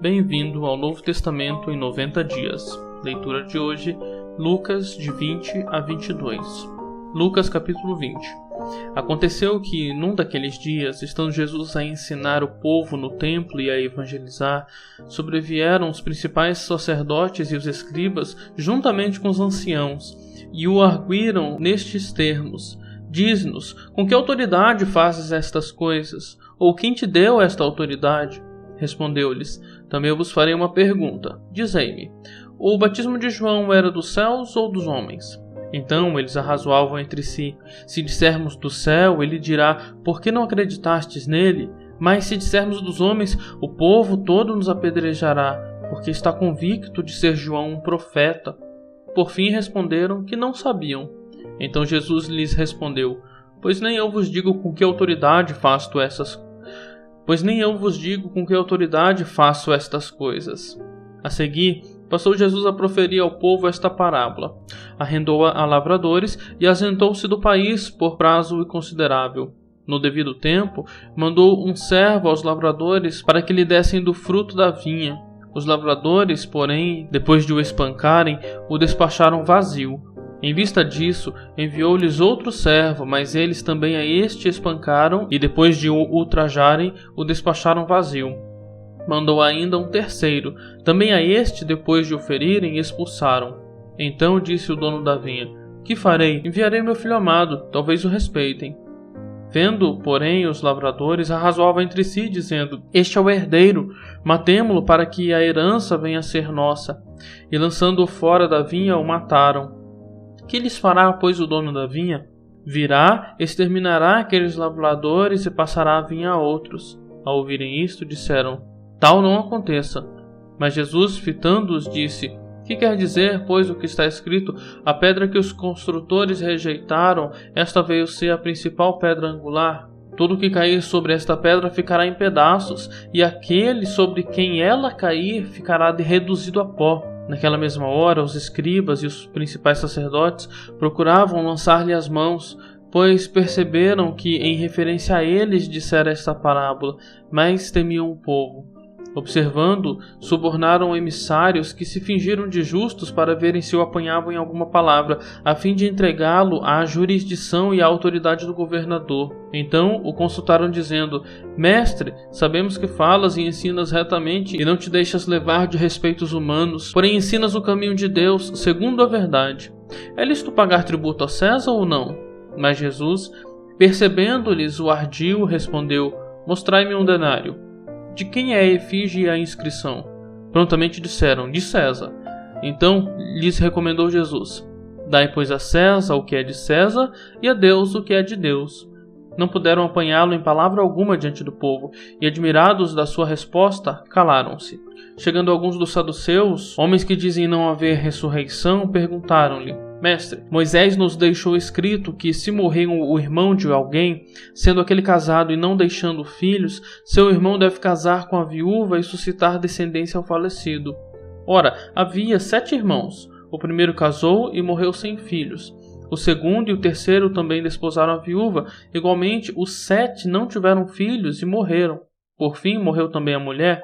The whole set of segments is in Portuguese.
Bem-vindo ao Novo Testamento em 90 dias. Leitura de hoje, Lucas de 20 a 22. Lucas capítulo 20. Aconteceu que, num daqueles dias, estando Jesus a ensinar o povo no templo e a evangelizar, sobrevieram os principais sacerdotes e os escribas, juntamente com os anciãos, e o arguíram nestes termos: Diz-nos, com que autoridade fazes estas coisas? Ou quem te deu esta autoridade? Respondeu-lhes: Também eu vos farei uma pergunta. Dizei-me, o batismo de João era dos céus ou dos homens? Então eles arrazoavam entre si. Se dissermos do céu, ele dirá: Por que não acreditastes nele? Mas se dissermos dos homens, o povo todo nos apedrejará, porque está convicto de ser João um profeta. Por fim responderam que não sabiam. Então Jesus lhes respondeu: Pois nem eu vos digo com que autoridade faço estas coisas. A seguir, passou Jesus a proferir ao povo esta parábola. Arrendou-a a lavradores e ausentou-se do país por prazo considerável. No devido tempo, mandou um servo aos lavradores para que lhe dessem do fruto da vinha. Os lavradores, porém, depois de o espancarem, o despacharam vazio. Em vista disso, enviou-lhes outro servo, mas eles também a este espancaram e, depois de o ultrajarem, o despacharam vazio. Mandou ainda um terceiro, também a este, depois de o ferirem, expulsaram. Então disse o dono da vinha: Que farei? Enviarei meu filho amado, talvez o respeitem. Vendo, porém, os lavradores, arrazoavam entre si, dizendo: Este é o herdeiro, matemo-lo para que a herança venha a ser nossa. E lançando-o fora da vinha, o mataram. Que lhes fará, pois, o dono da vinha? Virá, exterminará aqueles lavradores e passará a vinha a outros. Ao ouvirem isto, disseram: Tal não aconteça. Mas Jesus, fitando-os, disse: Que quer dizer, pois, o que está escrito? A pedra que os construtores rejeitaram, esta veio ser a principal pedra angular. Todo o que cair sobre esta pedra ficará em pedaços, e aquele sobre quem ela cair ficará reduzido a pó. Naquela mesma hora, os escribas e os principais sacerdotes procuravam lançar-lhe as mãos, pois perceberam que, em referência a eles, dissera esta parábola, mas temiam o povo. Observando, subornaram emissários que se fingiram de justos para verem se o apanhavam em alguma palavra, a fim de entregá-lo à jurisdição e à autoridade do governador. Então o consultaram dizendo: Mestre, sabemos que falas e ensinas retamente e não te deixas levar de respeitos humanos, porém ensinas o caminho de Deus segundo a verdade. É lícito pagar tributo a César ou não? Mas Jesus, percebendo-lhes o ardil, respondeu: Mostrai-me um denário. De quem é a efígie e a inscrição? Prontamente disseram: De César. Então lhes recomendou Jesus: Dai, pois, a César o que é de César e a Deus o que é de Deus. Não puderam apanhá-lo em palavra alguma diante do povo, e, admirados da sua resposta, calaram-se. Chegando alguns dos saduceus, homens que dizem não haver ressurreição, perguntaram-lhe: Mestre, Moisés nos deixou escrito que, se morrer o irmão de alguém, sendo aquele casado e não deixando filhos, seu irmão deve casar com a viúva e suscitar descendência ao falecido. Ora, havia 7 irmãos. O primeiro casou e morreu sem filhos. O segundo e o terceiro também desposaram a viúva. Igualmente, os 7 não tiveram filhos e morreram. Por fim, morreu também a mulher.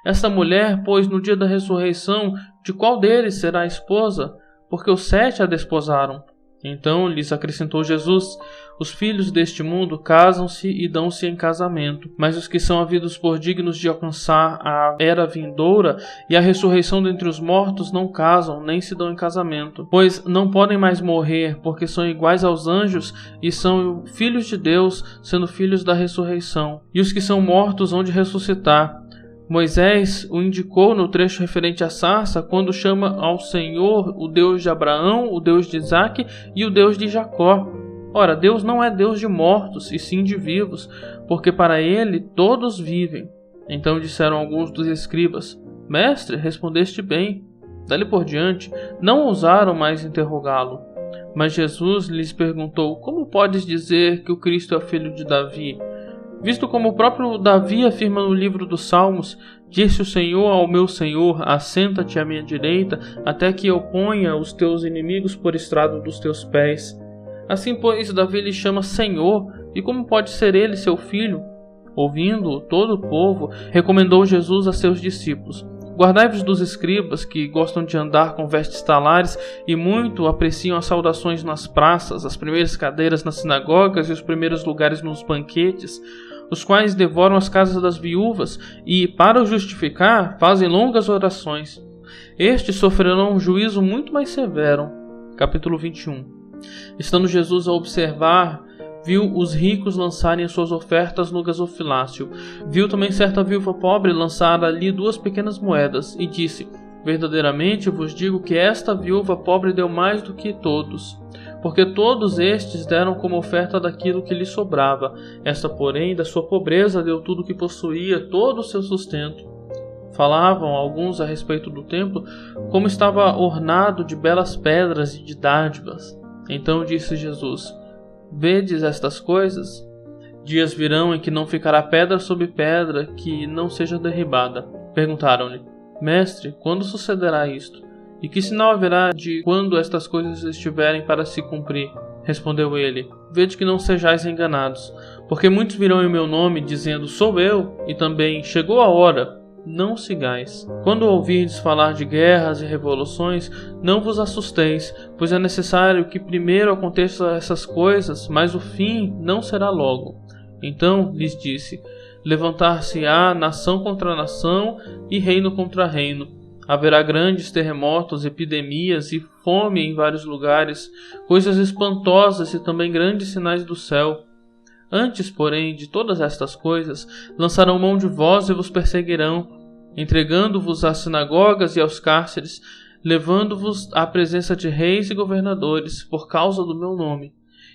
Esta mulher, pois, no dia da ressurreição, de qual deles será a esposa? Porque os 7 a desposaram. Então lhes acrescentou Jesus: Os filhos deste mundo casam-se e dão-se em casamento, mas os que são havidos por dignos de alcançar a era vindoura e a ressurreição dentre os mortos não casam, nem se dão em casamento, pois não podem mais morrer, porque são iguais aos anjos e são filhos de Deus, sendo filhos da ressurreição. E os que são mortos hão de ressuscitar. Moisés o indicou no trecho referente à sarça, quando chama ao Senhor o Deus de Abraão, o Deus de Isaque e o Deus de Jacó. Ora, Deus não é Deus de mortos, e sim de vivos, porque para ele todos vivem. Então disseram alguns dos escribas: Mestre, respondeste bem. Dali por diante, não ousaram mais interrogá-lo. Mas Jesus lhes perguntou: Como podes dizer que o Cristo é filho de Davi? Visto como o próprio Davi afirma no livro dos Salmos: Disse o Senhor ao meu Senhor: Assenta-te à minha direita, até que eu ponha os teus inimigos por estrado dos teus pés. Assim, pois, Davi lhe chama Senhor, e como pode ser ele seu filho? Ouvindo todo o povo, recomendou Jesus a seus discípulos: guardai-vos dos escribas, que gostam de andar com vestes talares e muito apreciam as saudações nas praças, as primeiras cadeiras nas sinagogas e os primeiros lugares nos banquetes, os quais devoram as casas das viúvas e, para o justificar, fazem longas orações. Estes sofrerão um juízo muito mais severo. Capítulo 21. Estando Jesus a observar, viu os ricos lançarem as suas ofertas no gasofilácio. Viu também certa viúva pobre lançar ali 2 pequenas moedas, e disse: verdadeiramente vos digo que esta viúva pobre deu mais do que todos, porque todos estes deram como oferta daquilo que lhe sobrava. Esta, porém, da sua pobreza deu tudo o que possuía, todo o seu sustento. Falavam alguns a respeito do templo, como estava ornado de belas pedras e de dádivas. Então disse Jesus: vedes estas coisas? Dias virão em que não ficará pedra sobre pedra que não seja derribada. Perguntaram-lhe: Mestre, quando sucederá isto? E que sinal haverá de quando estas coisas estiverem para se cumprir? Respondeu ele: vede que não sejais enganados, porque muitos virão em meu nome, dizendo: sou eu, e também: chegou a hora. Não sigais. Quando ouvirdes falar de guerras e revoluções, não vos assusteis, pois é necessário que primeiro aconteçam essas coisas, mas o fim não será logo. Então lhes disse: levantar-se-á nação contra nação e reino contra reino. Haverá grandes terremotos, epidemias e fome em vários lugares, coisas espantosas e também grandes sinais do céu. Antes, porém, de todas estas coisas, lançarão mão de vós e vos perseguirão, entregando-vos às sinagogas e aos cárceres, levando-vos à presença de reis e governadores, por causa do meu nome.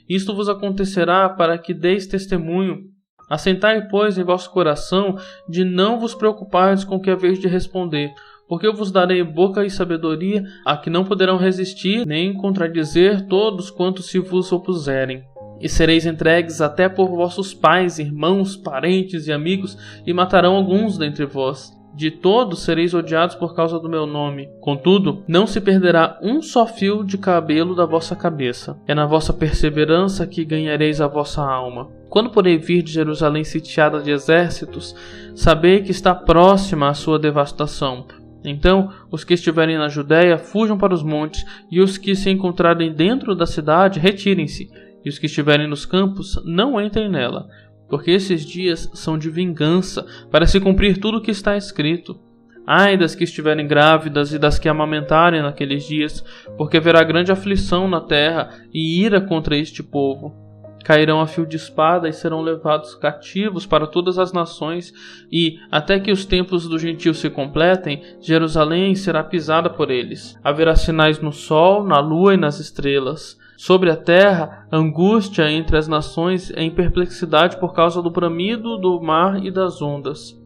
Isto vos acontecerá para que deis testemunho. Assentai, pois, em vosso coração de não vos preocupardes com o que haveis de responder, porque eu vos darei boca e sabedoria a que não poderão resistir nem contradizer todos quantos se vos opuserem. E sereis entregues até por vossos pais, irmãos, parentes e amigos, e matarão alguns dentre vós. De todos sereis odiados por causa do meu nome. Contudo, não se perderá um só fio de cabelo da vossa cabeça. É na vossa perseverança que ganhareis a vossa alma. Quando, porém, vir de Jerusalém sitiada de exércitos, sabei que está próxima a sua devastação. Então, os que estiverem na Judéia fujam para os montes, e os que se encontrarem dentro da cidade retirem-se, e os que estiverem nos campos não entrem nela, porque esses dias são de vingança, para se cumprir tudo o que está escrito. Ai das que estiverem grávidas e das que amamentarem naqueles dias, porque haverá grande aflição na terra e ira contra este povo. Cairão a fio de espada e serão levados cativos para todas as nações, e, até que os tempos dos gentios se completem, Jerusalém será pisada por eles. Haverá sinais no sol, na lua e nas estrelas. Sobre a terra, angústia entre as nações em perplexidade por causa do bramido do mar e das ondas.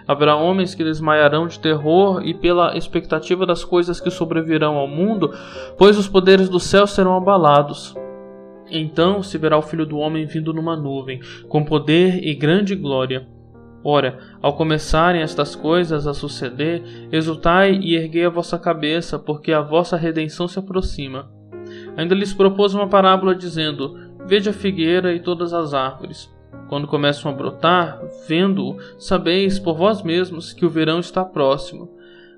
Haverá homens que desmaiarão de terror e pela expectativa das coisas que sobrevirão ao mundo, pois os poderes do céu serão abalados. Então se verá o Filho do Homem vindo numa nuvem, com poder e grande glória. Ora, ao começarem estas coisas a suceder, exultai e erguei a vossa cabeça, porque a vossa redenção se aproxima. Ainda lhes propôs uma parábola, dizendo: vede a figueira e todas as árvores. Quando começam a brotar, vendo-o, sabeis por vós mesmos que o verão está próximo.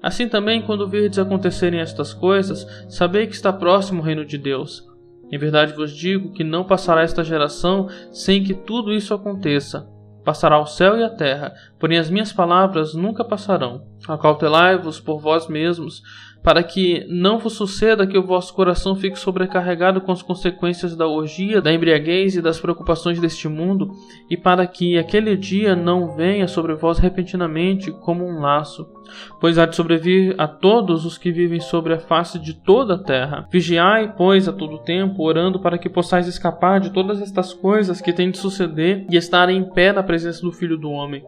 Assim também, quando virdes acontecerem estas coisas, sabei que está próximo o reino de Deus. Em verdade vos digo que não passará esta geração sem que tudo isso aconteça. Passará o céu e a terra, porém as minhas palavras nunca passarão. Acautelai-vos por vós mesmos, para que não vos suceda que o vosso coração fique sobrecarregado com as consequências da orgia, da embriaguez e das preocupações deste mundo, e para que aquele dia não venha sobre vós repentinamente como um laço, pois há de sobrevir a todos os que vivem sobre a face de toda a terra. Vigiai, pois, a todo tempo, orando para que possais escapar de todas estas coisas que têm de suceder e estar em pé na presença do Filho do Homem.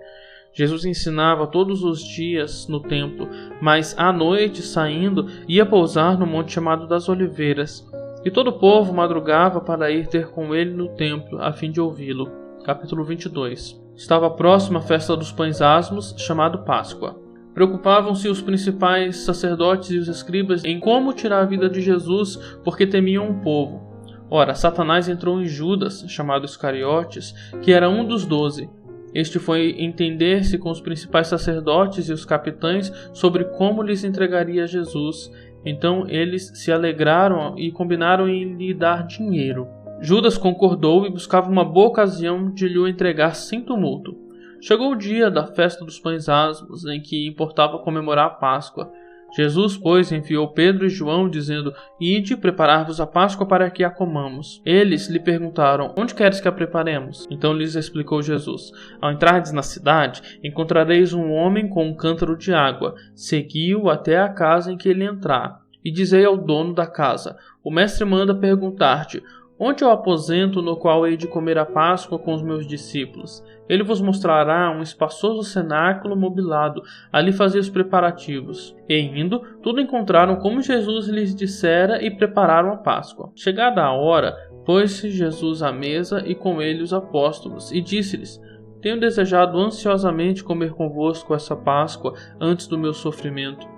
Jesus ensinava todos os dias no templo, mas à noite, saindo, ia pousar no monte chamado das Oliveiras. E todo o povo madrugava para ir ter com ele no templo, a fim de ouvi-lo. Capítulo 22. Estava próxima a festa dos pães asmos, chamado Páscoa. Preocupavam-se os principais sacerdotes e os escribas em como tirar a vida de Jesus, porque temiam o povo. Ora, Satanás entrou em Judas, chamado Iscariotes, que era um dos 12. Este foi entender-se com os principais sacerdotes e os capitães sobre como lhes entregaria Jesus. Então eles se alegraram e combinaram em lhe dar dinheiro. Judas concordou e buscava uma boa ocasião de lhe entregar sem tumulto. Chegou o dia da festa dos pães asmos, em que importava comemorar a Páscoa. Jesus, pois, enviou Pedro e João, dizendo: Ide preparar-vos a Páscoa para que a comamos. Eles lhe perguntaram: Onde queres que a preparemos? Então lhes explicou Jesus: Ao entrardes na cidade, encontrareis um homem com um cântaro de água. Segui-o até a casa em que ele entrar. E dizei ao dono da casa: O mestre manda perguntar-te: Onde é o aposento no qual hei de comer a Páscoa com os meus discípulos? Ele vos mostrará um espaçoso cenáculo mobilado, ali fazia os preparativos. E indo, tudo encontraram como Jesus lhes dissera e prepararam a Páscoa. Chegada a hora, pôs-se Jesus à mesa e com ele os apóstolos, e disse-lhes: Tenho desejado ansiosamente comer convosco essa Páscoa antes do meu sofrimento,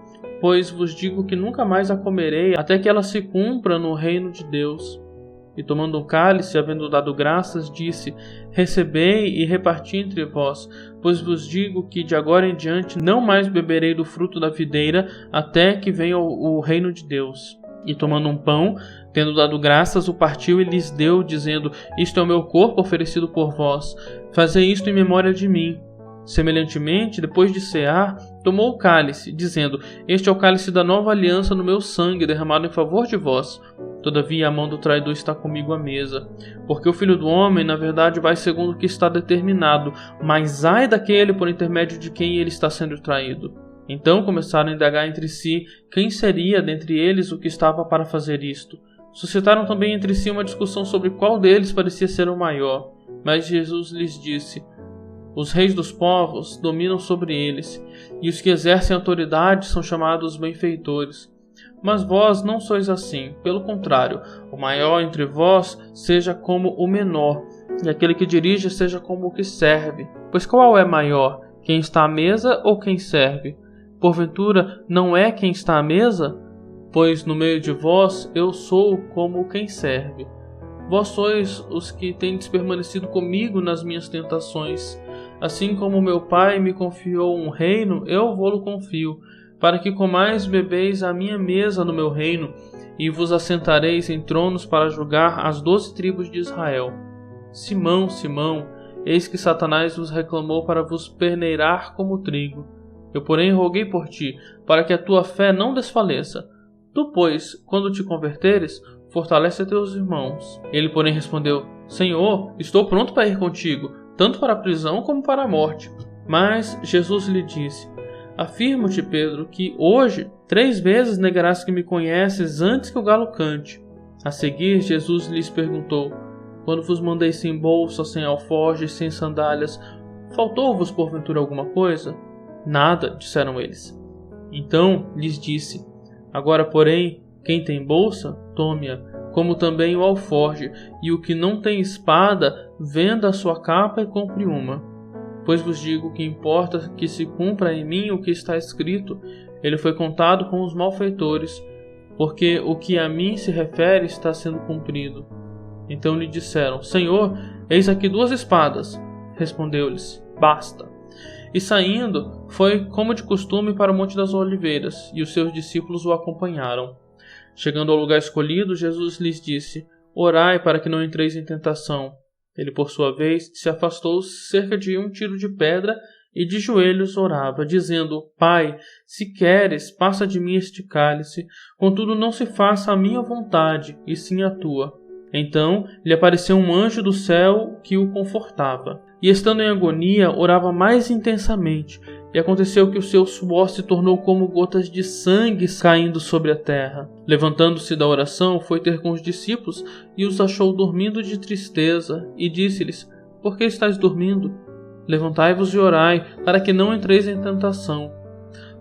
pois vos digo que nunca mais a comerei até que ela se cumpra no reino de Deus. E tomando um cálice, havendo dado graças, disse: Recebei e reparti entre vós, pois vos digo que de agora em diante não mais beberei do fruto da videira, até que venha o reino de Deus. E tomando um pão, tendo dado graças, o partiu e lhes deu, dizendo: Isto é o meu corpo oferecido por vós. Fazei isto em memória de mim. Semelhantemente, depois de cear, tomou o cálice, dizendo: Este é o cálice da nova aliança no meu sangue, derramado em favor de vós. Todavia a mão do traidor está comigo à mesa. Porque o Filho do Homem, na verdade, vai segundo o que está determinado, mas ai daquele por intermédio de quem ele está sendo traído. Então começaram a indagar entre si quem seria dentre eles o que estava para fazer isto. Suscitaram também entre si uma discussão sobre qual deles parecia ser o maior. Mas Jesus lhes disse: Os reis dos povos dominam sobre eles, e os que exercem autoridade são chamados benfeitores. Mas vós não sois assim, pelo contrário, o maior entre vós seja como o menor, e aquele que dirige seja como o que serve. Pois qual é maior, quem está à mesa ou quem serve? Porventura, não é quem está à mesa? Pois no meio de vós eu sou como quem serve. Vós sois os que tendes permanecido comigo nas minhas tentações. Assim como meu Pai me confiou um reino, eu vou-lo confio, para que comais e bebeis à minha mesa no meu reino, e vos assentareis em tronos para julgar as 12 tribos de Israel. Simão, Simão, eis que Satanás vos reclamou para vos peneirar como trigo. Eu, porém, roguei por ti, para que a tua fé não desfaleça. Tu, pois, quando te converteres, fortalece a teus irmãos. Ele, porém, respondeu: Senhor, estou pronto para ir contigo, tanto para a prisão como para a morte. Mas Jesus lhe disse: Afirmo-te, Pedro, que hoje 3 vezes negarás que me conheces antes que o galo cante. A seguir, Jesus lhes perguntou: Quando vos mandei sem bolsa, sem alforje, sem sandálias, faltou-vos porventura alguma coisa? Nada, disseram eles. Então lhes disse: Agora, porém, quem tem bolsa, tome-a, como também o alforje, e o que não tem espada, venda a sua capa e compre uma. Pois vos digo que importa que se cumpra em mim o que está escrito: ele foi contado com os malfeitores, porque o que a mim se refere está sendo cumprido. Então lhe disseram: Senhor, eis aqui 2 espadas. Respondeu-lhes: Basta. E saindo, foi como de costume para o Monte das Oliveiras, e os seus discípulos o acompanharam. Chegando ao lugar escolhido, Jesus lhes disse: Orai para que não entreis em tentação. Ele, por sua vez, se afastou cerca de 1 tiro de pedra e de joelhos orava, dizendo: Pai, se queres, passa de mim este cálice, contudo não se faça a minha vontade, e sim a tua. Então lhe apareceu um anjo do céu que o confortava. E estando em agonia, orava mais intensamente, e aconteceu que o seu suor se tornou como gotas de sangue caindo sobre a terra. Levantando-se da oração, foi ter com os discípulos, e os achou dormindo de tristeza, e disse-lhes: Por que estáis dormindo? Levantai-vos e orai, para que não entreis em tentação.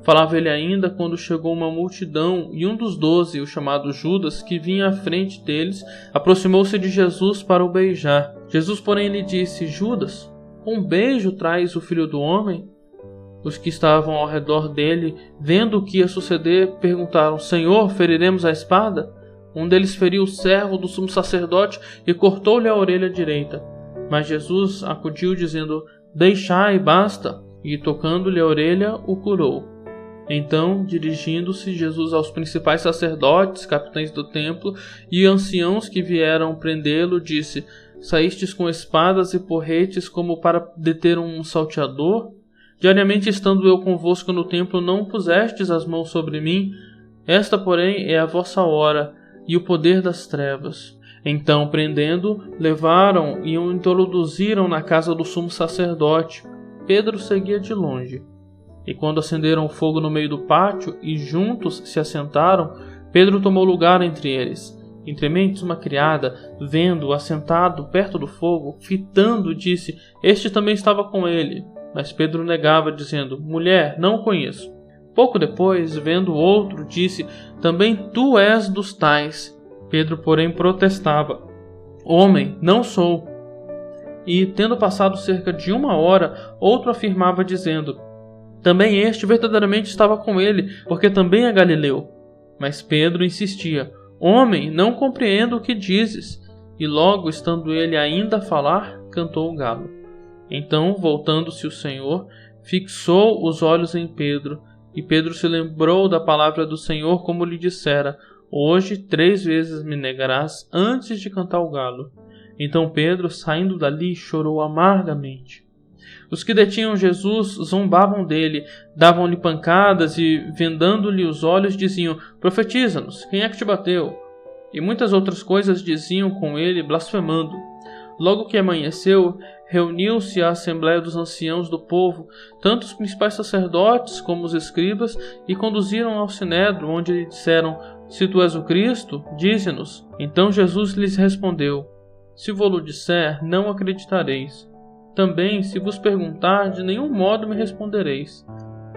Falava ele ainda quando chegou uma multidão, e um dos 12, o chamado Judas, que vinha à frente deles, aproximou-se de Jesus para o beijar. Jesus, porém, lhe disse: Judas, com beijo traz o Filho do Homem? Os que estavam ao redor dele, vendo o que ia suceder, perguntaram: Senhor, feriremos a espada? Um deles feriu o servo do sumo sacerdote e cortou-lhe a orelha direita. Mas Jesus acudiu, dizendo: Deixai, basta. E tocando-lhe a orelha, o curou. Então, dirigindo-se Jesus aos principais sacerdotes, capitães do templo e anciãos que vieram prendê-lo, disse: Saístes com espadas e porretes como para deter um salteador? Diariamente estando eu convosco no templo, não pusestes as mãos sobre mim? Esta, porém, é a vossa hora e o poder das trevas. Então, prendendo, levaram e o introduziram na casa do sumo sacerdote. Pedro seguia de longe. E quando acenderam fogo no meio do pátio e juntos se assentaram, Pedro tomou lugar entre eles. Entre mentes, uma criada, vendo-o assentado perto do fogo, fitando, disse: Este também estava com ele. Mas Pedro negava, dizendo: Mulher, não o conheço. Pouco depois, vendo outro, disse: Também tu és dos tais. Pedro, porém, protestava: Homem, não sou. E, tendo passado cerca de 1 hora, outro afirmava, dizendo: Também este verdadeiramente estava com ele, porque também é galileu. Mas Pedro insistia: Homem, não compreendo o que dizes. E logo, estando ele ainda a falar, cantou o galo. Então, voltando-se o Senhor, fixou os olhos em Pedro, e Pedro se lembrou da palavra do Senhor, como lhe dissera: Hoje 3 vezes me negarás antes de cantar o galo. Então Pedro, saindo dali, chorou amargamente. Os que detinham Jesus zombavam dele, davam-lhe pancadas e, vendando-lhe os olhos, diziam: Profetiza-nos, quem é que te bateu? E muitas outras coisas diziam com ele, blasfemando. Logo que amanheceu, reuniu-se a assembléia dos anciãos do povo, tanto os principais sacerdotes como os escribas, e conduziram ao sinédrio, onde lhe disseram: Se tu és o Cristo, dize-nos. Então Jesus lhes respondeu: Se vou-lo disser, não acreditareis. Também, se vos perguntar, de nenhum modo me respondereis.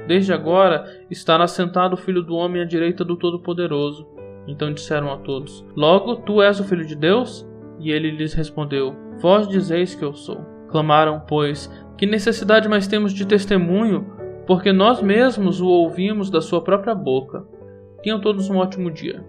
Desde agora estará assentado o Filho do Homem à direita do Todo-Poderoso. Então disseram a todos: Logo, tu és o Filho de Deus? E ele lhes respondeu: Vós dizeis que eu sou. Clamaram, pois: Que necessidade mais temos de testemunho? Porque nós mesmos o ouvimos da sua própria boca. Tenham todos um ótimo dia.